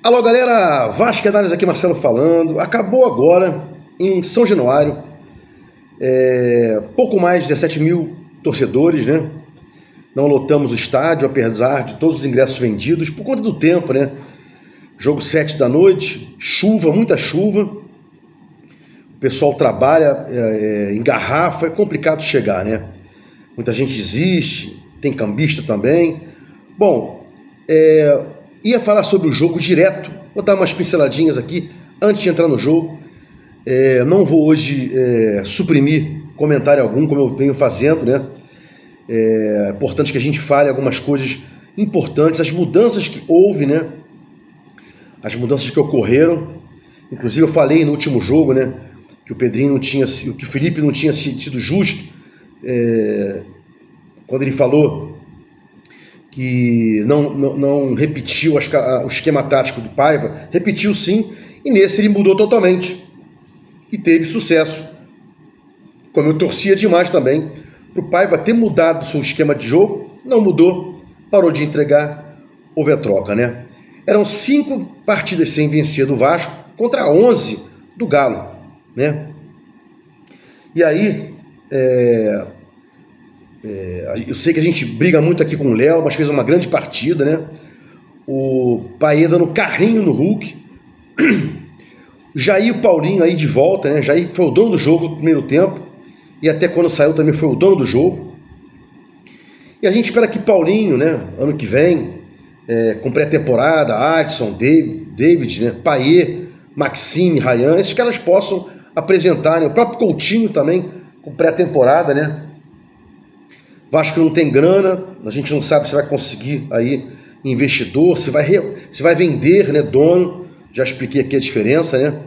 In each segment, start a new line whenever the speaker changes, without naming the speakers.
Alô galera, Vasco Análise aqui, Marcelo falando. Acabou agora, em São Januário, pouco mais de 17 mil torcedores, né? Não lotamos o estádio, apesar de todos os ingressos vendidos, por conta do tempo, né? Jogo 7 da noite, chuva, muita chuva. O pessoal trabalha em garrafa, é complicado chegar, né? Muita gente desiste, tem cambista também. Bom, ia falar sobre o jogo direto, vou dar umas pinceladinhas aqui antes de entrar no jogo. Não vou hoje suprimir comentário algum, como eu venho fazendo, né? É importante que a gente fale algumas coisas importantes, as mudanças que houve, né? As mudanças que ocorreram. Inclusive eu falei no último jogo, né? Que o Pedrinho não tinha, que o Felipe não tinha sido justo quando ele falou que não repetiu o esquema tático do Paiva. Repetiu sim, e nesse ele mudou totalmente e teve sucesso. Como eu torcia demais também para o Paiva ter mudado seu esquema de jogo, não mudou, parou de entregar, houve a troca, né? Eram 5 partidas sem vencer do Vasco contra 11 do Galo, né? E aí, eu sei que a gente briga muito aqui com o Léo, mas fez uma grande partida, né? O Paê dando carrinho no Hulk. Jair e o Paulinho aí de volta, né? Jair foi o dono do jogo no primeiro tempo, e até quando saiu também foi o dono do jogo. E a gente espera que Paulinho, né, ano que vem, com pré-temporada, Adson, David, né, Paê, Maxime, Ryan, esses caras possam apresentar, né? O próprio Coutinho também, com pré-temporada, né? Vasco não tem grana, a gente não sabe se vai conseguir aí investidor, se vai vender, né, dono, já expliquei aqui a diferença, né?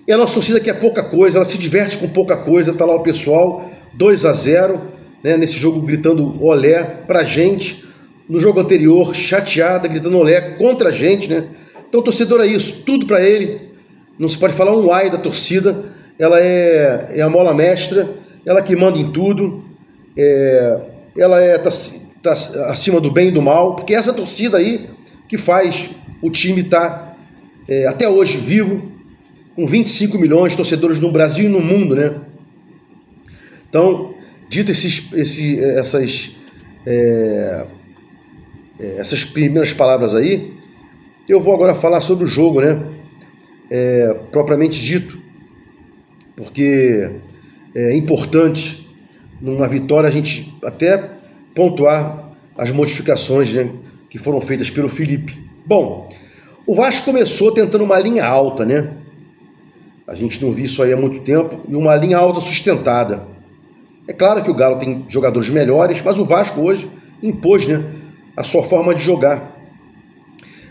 E a nossa torcida quer pouca coisa, ela se diverte com pouca coisa, tá lá o pessoal, 2-0, né, nesse jogo gritando olé pra gente, no jogo anterior chateada, gritando olé contra a gente, né? Então o torcedor é isso, tudo pra ele, não se pode falar um ai da torcida, ela é a mola mestra, ela que manda em tudo, ela tá acima do bem e do mal, porque é essa torcida aí que faz o time estar até hoje vivo, com 25 milhões de torcedores no Brasil e no mundo, né? Então, dito essas primeiras palavras aí, eu vou agora falar sobre o jogo, né? Propriamente dito, porque é importante numa vitória a gente até pontuar as modificações, né, que foram feitas pelo Felipe. Bom, o Vasco começou tentando uma linha alta, né? A gente não viu isso aí há muito tempo, e uma linha alta sustentada. É claro que o Galo tem jogadores melhores, mas o Vasco hoje impôs, né, a sua forma de jogar.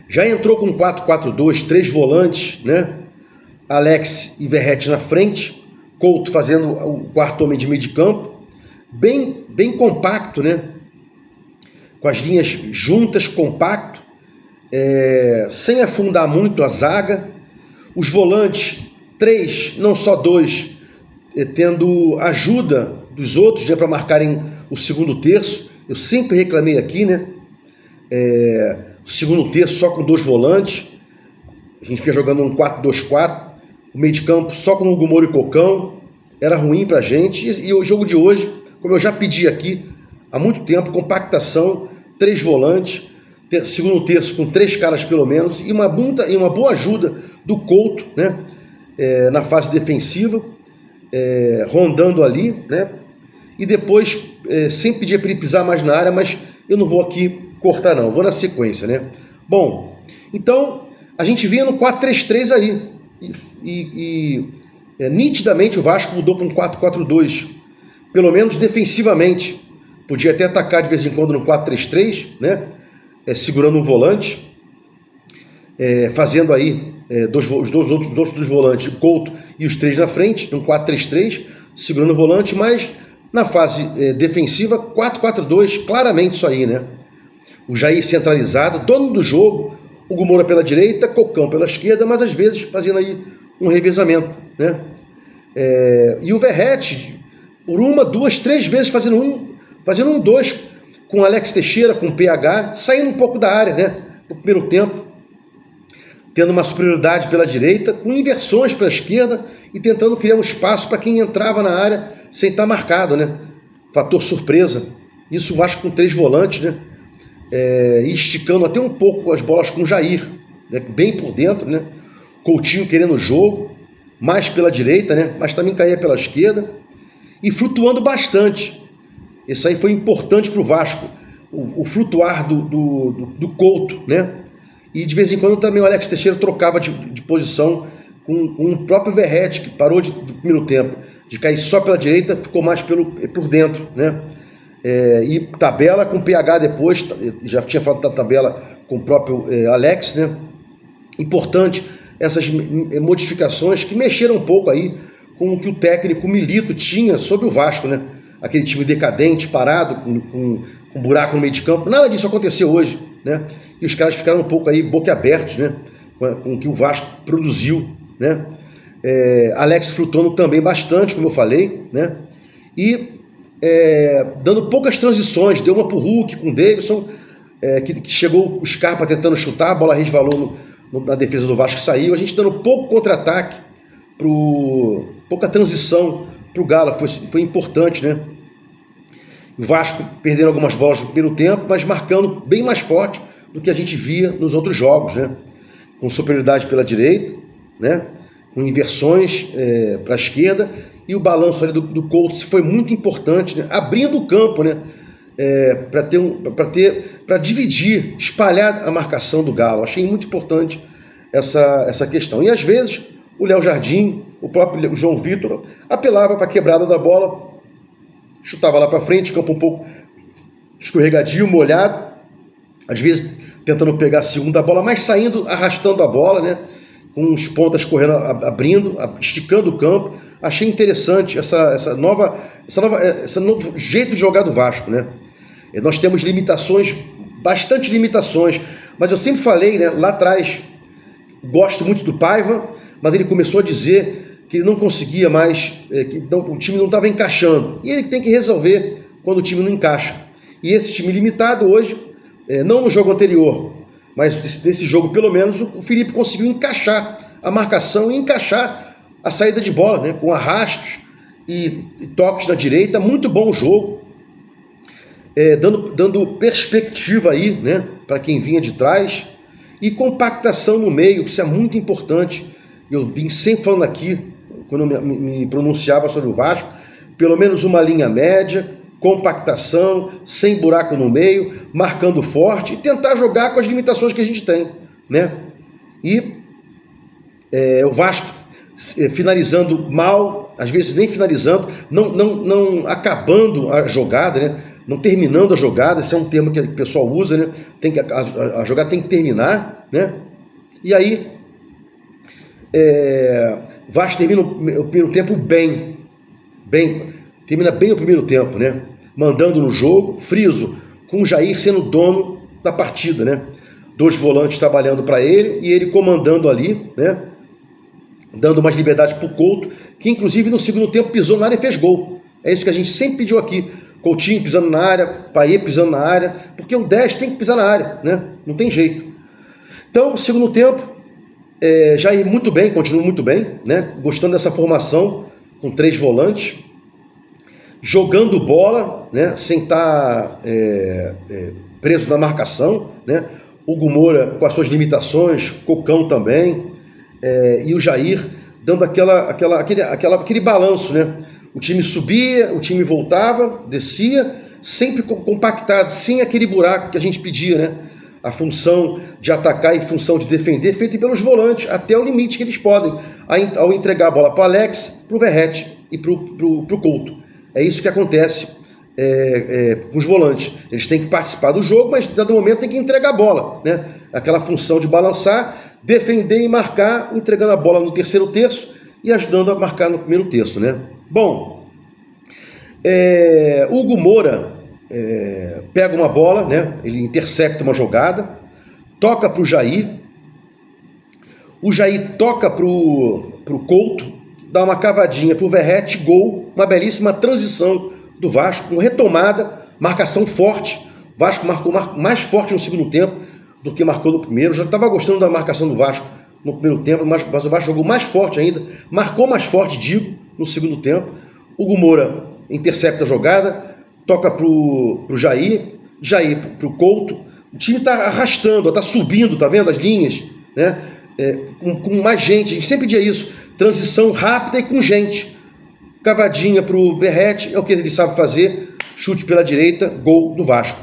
Já entrou com 4-4-2, 3 volantes, né? Alex e Verratti na frente, Couto fazendo o quarto homem de meio de campo, bem compacto, né? Com as linhas juntas, compacto, sem afundar muito a zaga. Os volantes, 3, não só 2, tendo ajuda dos outros, né, para marcarem o segundo terço. Eu sempre reclamei aqui, né? O segundo terço só com 2 volantes. A gente fica jogando um 4-2-4. O meio de campo só com o Hugo Moura e Cocão. Era ruim pra gente. E o jogo de hoje, como eu já pedi aqui há muito tempo, compactação, 3 volantes, segundo terço com 3 caras pelo menos, e uma boa ajuda do Couto, né? Na fase defensiva, rondando ali, né? E depois, sem pedir para ele pisar mais na área, mas eu não vou aqui cortar não, vou na sequência, né? Bom, então a gente vinha no 4-3-3 aí, nitidamente o Vasco mudou para um 4-4-2, pelo menos defensivamente. Podia até atacar de vez em quando no 4-3-3, né? Segurando um volante, fazendo aí os dois outros volantes, o Couto e os 3 na frente, um 4-3-3, segurando o volante, mas na fase defensiva, 4-4-2, claramente isso aí, né? O Jair centralizado, dono do jogo, Hugo Moura pela direita, Cocão pela esquerda, mas às vezes fazendo aí um revezamento, né? E o Verratti, por 1, 2, 3 vezes fazendo um 2 com Alex Teixeira, com PH, saindo um pouco da área, né? No primeiro tempo. tendo uma superioridade pela direita, com inversões para a esquerda e tentando criar um espaço para quem entrava na área sem estar marcado, né? Fator surpresa. Isso o Vasco com 3 volantes, né? E esticando até um pouco as bolas com o Jair, né? Bem por dentro, né? Coutinho querendo o jogo, mais pela direita, né? Mas também caía pela esquerda e flutuando bastante. Isso aí foi importante para o Vasco, o flutuar do Couto, né? E de vez em quando também o Alex Teixeira trocava de posição com o próprio Verratti, que parou do primeiro tempo de cair só pela direita, ficou mais por dentro, né? E tabela com PH depois, já tinha falado da tabela com o próprio Alex, né? Importante essas modificações que mexeram um pouco aí com o que o técnico Milito tinha sobre o Vasco, né? Aquele time decadente, parado, com um buraco no meio de campo. Nada disso aconteceu hoje, né? E os caras ficaram um pouco aí boquiabertos, né? Com o que o Vasco produziu, né? Alex frutando também bastante, como eu falei, né? E dando poucas transições, deu uma pro Hulk com o Davidson, que chegou o Scarpa tentando chutar, a bola resvalou na defesa do Vasco, saiu, a gente dando pouco contra-ataque, pouca transição para o Galo, foi importante, né? O Vasco perdendo algumas bolas no primeiro tempo, mas marcando bem mais forte do que a gente via nos outros jogos, né? Com superioridade pela direita, né? Com inversões para a esquerda, e o balanço ali do Couto foi muito importante, né? Abrindo o campo, né? Para dividir, espalhar a marcação do Galo. Achei muito importante essa questão. E às vezes o Léo Jardim, o próprio João Vitor, apelava para a quebrada da bola, chutava lá para frente, campo um pouco escorregadio, molhado, às vezes tentando pegar a segunda bola, mas saindo, arrastando a bola, né? Com os pontas correndo, abrindo, esticando o campo. Achei interessante esse novo jeito de jogar do Vasco, né? Nós temos limitações, bastante limitações, mas eu sempre falei, né, lá atrás, gosto muito do Paiva, mas ele começou a dizer que ele não conseguia mais, o time não estava encaixando. E ele tem que resolver quando o time não encaixa. E esse time limitado hoje, não no jogo anterior, mas nesse jogo pelo menos, o Felipe conseguiu encaixar a marcação e encaixar a saída de bola, né, com arrastos e toques na direita. Muito bom o jogo, dando perspectiva aí, né, para quem vinha de trás, e compactação no meio, que isso é muito importante. Eu vim sempre falando aqui, quando eu me pronunciava sobre o Vasco, pelo menos uma linha média, compactação, sem buraco no meio, marcando forte e tentar jogar com as limitações que a gente tem, né? E o Vasco finalizando mal, às vezes nem finalizando, não acabando a jogada, né? Não terminando a jogada. Esse é um termo que o pessoal usa, né? A jogada tem que terminar, né? E aí o Vasco termina o primeiro tempo bem, termina bem o primeiro tempo, né? Mandando no jogo, friso, com o Jair sendo dono da partida, né? 2 volantes trabalhando para ele e ele comandando ali, né? Dando mais liberdade para o Couto, que inclusive no segundo tempo pisou na área e fez gol. É isso que a gente sempre pediu aqui. Coutinho pisando na área, Payet pisando na área, porque o 10 tem que pisar na área, né? Não tem jeito. Então, segundo tempo, Jair muito bem, continua muito bem, né? Gostando dessa formação com 3 volantes, jogando bola, né? Sem estar preso na marcação, né? Hugo Moura com as suas limitações, Cocão também, e o Jair dando aquele balanço, né? O time subia, o time voltava, descia, sempre compactado, sem aquele buraco que a gente pedia, né? A função de atacar e função de defender feita pelos volantes, até o limite que eles podem, ao entregar a bola para o Alex, para o Verratti e para o Couto. É isso que acontece com os volantes. Eles têm que participar do jogo, mas dado momento tem que entregar a bola, né? Aquela função de balançar, defender e marcar, entregando a bola no terceiro terço e ajudando a marcar no primeiro terço, né? Bom, Hugo Moura pega uma bola, né? Ele intercepta uma jogada, toca para o Jair toca para o Couto, dá uma cavadinha para o Verratti, gol, uma belíssima transição do Vasco, com retomada, marcação forte. O Vasco marcou mais forte no segundo tempo do que marcou no primeiro. Já estava gostando da marcação do Vasco no primeiro tempo, mas o Vasco jogou mais forte ainda, marcou mais forte, digo, no segundo tempo. Hugo Moura intercepta a jogada, toca pro Jair pro Couto. O time está arrastando, está subindo, tá vendo as linhas, né? Com mais gente, a gente sempre dizia isso, transição rápida e com gente. Cavadinha pro Verratti, é o que ele sabe fazer, chute pela direita, gol do Vasco,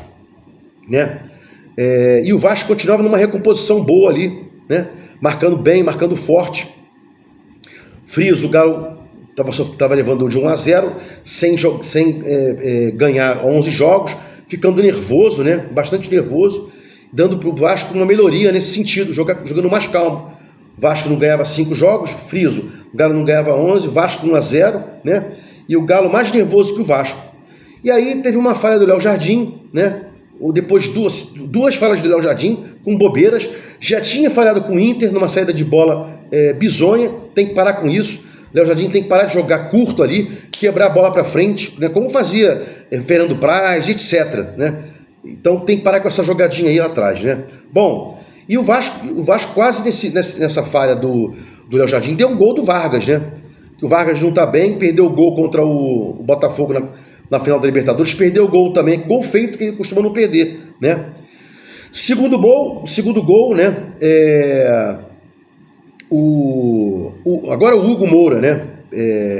né? E o Vasco continuava numa recomposição boa ali, né? Marcando bem, marcando forte. Frios, o Galo estava levando de 1-0, sem ganhar 11 jogos, ficando nervoso, né? Bastante nervoso, dando para o Vasco uma melhoria nesse sentido, jogando mais calmo. O Vasco não ganhava 5 jogos, Friso, o Galo não ganhava 11, Vasco 1-0, né? E o Galo mais nervoso que o Vasco. E aí teve uma falha do Léo Jardim, né? Depois duas falhas do Léo Jardim, com bobeiras. Já tinha falhado com o Inter numa saída de bola bizonha, tem que parar com isso. Léo Jardim tem que parar de jogar curto ali, quebrar a bola para frente, né? Como fazia Fernando Praz, etc. Né? Então tem que parar com essa jogadinha aí lá atrás, né? Bom, e o Vasco quase nessa falha do Léo Jardim deu um gol do Vargas, né? Que o Vargas não está bem, perdeu o gol contra o Botafogo na final da Libertadores, perdeu o gol também, gol feito que ele costuma não perder, né? Segundo gol, né? Agora o Hugo Moura, né?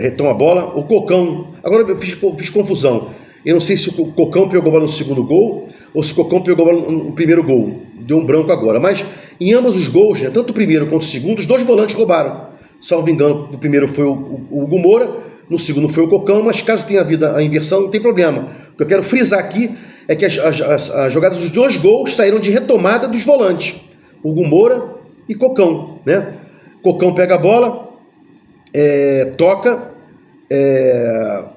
Retoma a bola, o Cocão, agora eu fiz confusão. Eu não sei se o Cocão pegou a bola no segundo gol ou se o Cocão pegou a bola no primeiro gol. Deu um branco agora. Mas em ambos os gols, né, tanto o primeiro quanto o segundo, os dois volantes roubaram. Salvo engano, no primeiro foi o Hugo Moura, no segundo foi o Cocão, mas caso tenha havido a inversão, não tem problema. O que eu quero frisar aqui é que as jogadas dos dois gols saíram de retomada dos volantes. Hugo Moura e Cocão, né? Cocão pega a bola, toca,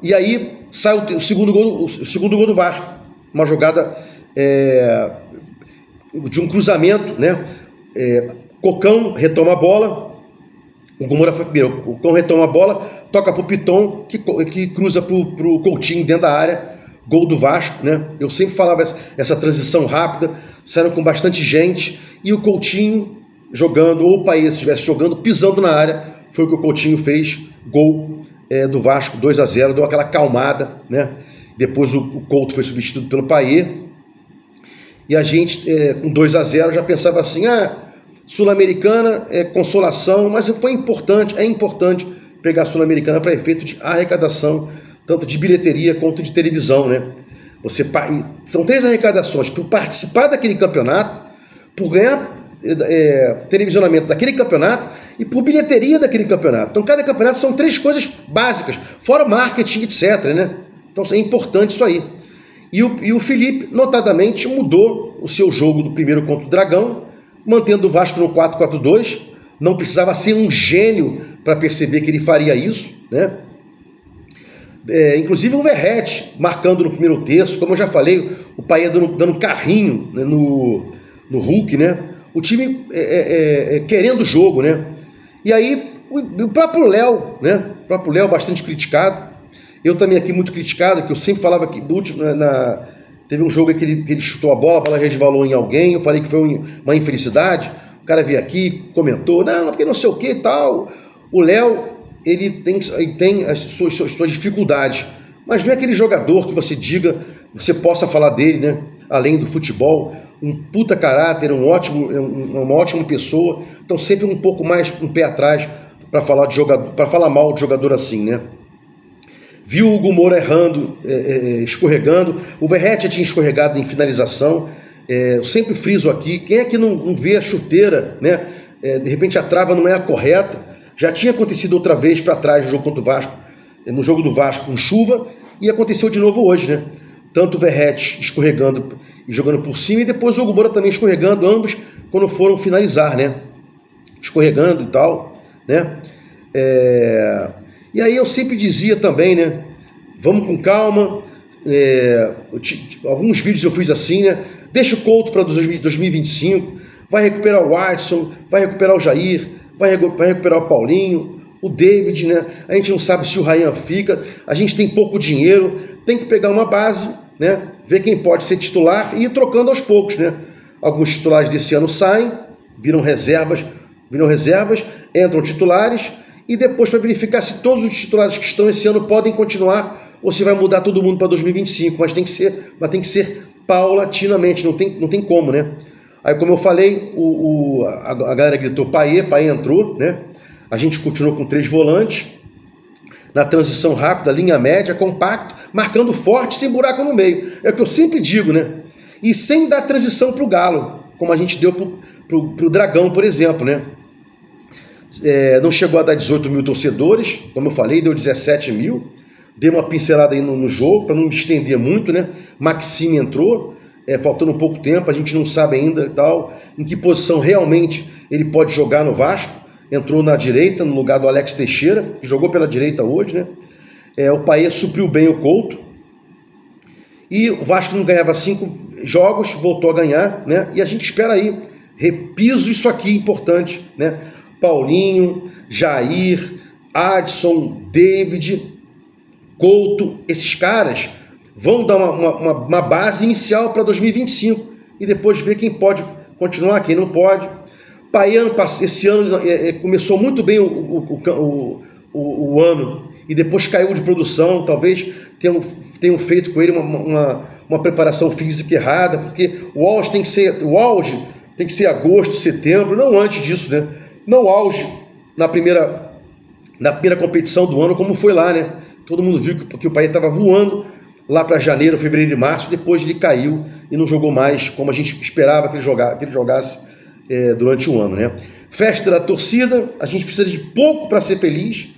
e aí sai o segundo gol do Vasco. Uma jogada de um cruzamento, né? Cocão retoma a bola, o Hugo Moura foi primeiro, o Cocão retoma a bola, toca pro Piton, que cruza pro Coutinho dentro da área, gol do Vasco, né? Eu sempre falava essa transição rápida, saíram com bastante gente, e o Coutinho jogando, ou o Paes estivesse jogando, pisando na área, foi o que o Coutinho fez, gol do Vasco, 2-0, deu aquela calmada, né? Depois o Couto foi substituído pelo Paes, e a gente, com 2-0, já pensava assim, Sul-Americana, consolação, mas é importante pegar a Sul-Americana para efeito de arrecadação, tanto de bilheteria quanto de televisão, né? São 3 arrecadações, por participar daquele campeonato, por ganhar televisionamento daquele campeonato e por bilheteria daquele campeonato. Então cada campeonato são 3 coisas básicas, fora marketing, etc, né? Então é importante isso aí. E o Felipe, notadamente, mudou o seu jogo do primeiro contra o Dragão, mantendo o Vasco no 4-4-2, não precisava ser um gênio para perceber que ele faria isso, né? Inclusive o Verratti marcando no primeiro terço, como eu já falei, o Paes dando carrinho, né, no Hulk, né? O time querendo o jogo, né? E aí o próprio Léo, né? O próprio Léo bastante criticado, eu também aqui muito criticado, que eu sempre falava que teve um jogo que ele chutou a bola resvalou em alguém, eu falei que foi uma infelicidade, o cara veio aqui, comentou, não, porque não sei o que e tal. O Léo, ele tem as suas dificuldades, mas não é aquele jogador que você possa falar dele, né? Além do futebol, um puta caráter, uma ótima pessoa, então sempre um pouco mais um pé atrás para falar mal de jogador assim, né? Viu o Hugo Moura errando, escorregando, o Verratti tinha escorregado em finalização, eu sempre friso aqui, quem é que não vê a chuteira, né? De repente a trava não é a correta, já tinha acontecido outra vez para trás no jogo contra o Vasco, no jogo do Vasco com chuva, e aconteceu de novo hoje, né? Tanto o Verratti escorregando e jogando por cima, e depois o Hugo Moura também escorregando, ambos quando foram finalizar, né? Escorregando e tal, né? E aí eu sempre dizia também, né? Vamos com calma. Alguns vídeos eu fiz assim, né? Deixa o Couto para 2025, vai recuperar o Watson, vai recuperar o Jair, vai recuperar o Paulinho, o David, né? A gente não sabe se o Ryan fica, a gente tem pouco dinheiro, tem que pegar uma base, né? Ver quem pode ser titular e ir trocando aos poucos, né? Alguns titulares desse ano saem, viram reservas Virão reservas, entram titulares e depois para verificar se todos os titulares que estão esse ano podem continuar ou se vai mudar todo mundo para 2025, mas tem que ser paulatinamente, não tem como, né? Aí, como eu falei, a galera gritou Payet entrou, né? A gente continuou com 3 volantes, na transição rápida, linha média, compacto, marcando forte, sem buraco no meio. É o que eu sempre digo, né? E sem dar transição para o Galo, como a gente deu para o Dragão, por exemplo, né? Não chegou a dar 18 mil torcedores, como eu falei, deu 17 mil. Dei uma pincelada aí no jogo, para não me estender muito, né? Maxime entrou, faltando um pouco tempo, a gente não sabe ainda tal, em que posição realmente ele pode jogar no Vasco. Entrou na direita, no lugar do Alex Teixeira, que jogou pela direita hoje, né? O Payet supriu bem o Couto. E o Vasco não ganhava 5 jogos, voltou a ganhar, né? E a gente espera aí, repiso isso aqui importante, né? Paulinho, Jair, Adson, David, Couto, esses caras vão dar uma base inicial para 2025 e depois ver quem pode continuar, quem não pode. Payet, esse ano começou muito bem o ano e depois caiu de produção, talvez tenham feito com ele uma preparação física errada, porque o auge tem que ser agosto, setembro, não antes disso, né? Não auge na primeira competição do ano, como foi lá, né? Todo mundo viu que o Payet estava voando lá para janeiro, fevereiro e março, depois ele caiu e não jogou mais como a gente esperava que ele jogasse durante o ano, né? Festa da torcida, a gente precisa de pouco para ser feliz.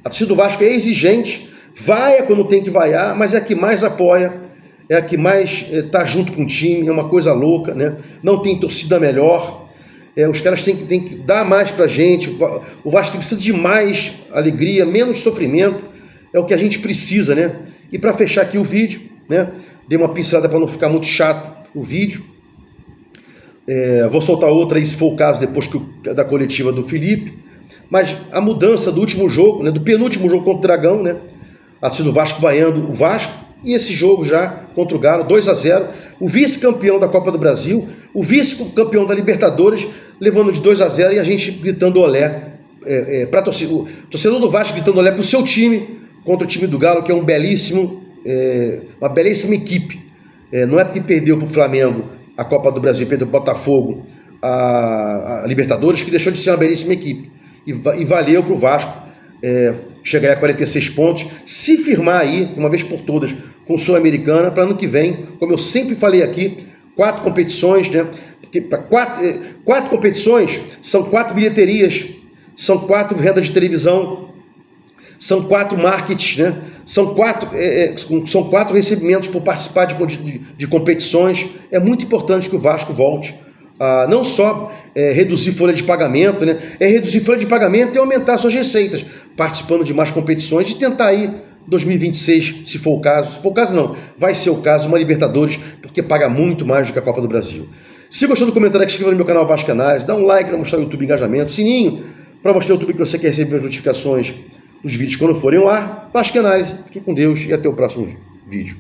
A torcida do Vasco é exigente, vaia quando tem que vaiar, mas é a que mais apoia, é a que mais está junto com o time, é uma coisa louca, né? Não tem torcida melhor, os caras têm que dar mais pra gente. O Vasco precisa de mais alegria, menos sofrimento, é o que a gente precisa, né? E para fechar aqui o vídeo, né? Dei uma pincelada para não ficar muito chato o vídeo. Vou soltar outra aí, se for o caso, depois da coletiva do Felipe. Mas a mudança do último jogo, né, do penúltimo jogo contra o Dragão, né, a torcida do Vasco vaiando o Vasco, e esse jogo já contra o Galo, 2-0, o vice-campeão da Copa do Brasil, o vice-campeão da Libertadores, levando de 2-0 e a gente gritando olé, para o torcedor do Vasco gritando olé para o seu time, contra o time do Galo, que é uma belíssima equipe. Não é porque perdeu para o Flamengo a Copa do Brasil, perdeu para o Botafogo a Libertadores, que deixou de ser uma belíssima equipe. E valeu para o Vasco chegar a 46 pontos, se firmar aí, uma vez por todas, com o Sul-Americana, para ano que vem, como eu sempre falei aqui, 4 competições, né? Porque para 4 competições são 4 bilheterias, são 4 rendas de televisão, são 4 markets, né? São 4 recebimentos por participar de competições. É muito importante que o Vasco volte a não só reduzir folha de pagamento, né? Reduzir folha de pagamento e aumentar suas receitas, participando de mais competições e tentar aí 2026, se for o caso. Se for o caso, não. Vai ser o caso, uma Libertadores, porque paga muito mais do que a Copa do Brasil. Se gostou do comentário, inscreva no meu canal Vasco Análise, dá um like para mostrar o YouTube engajamento, sininho para mostrar o YouTube que você quer receber as notificações dos vídeos quando forem ao ar. Vasco Análise, fique com Deus e até o próximo vídeo.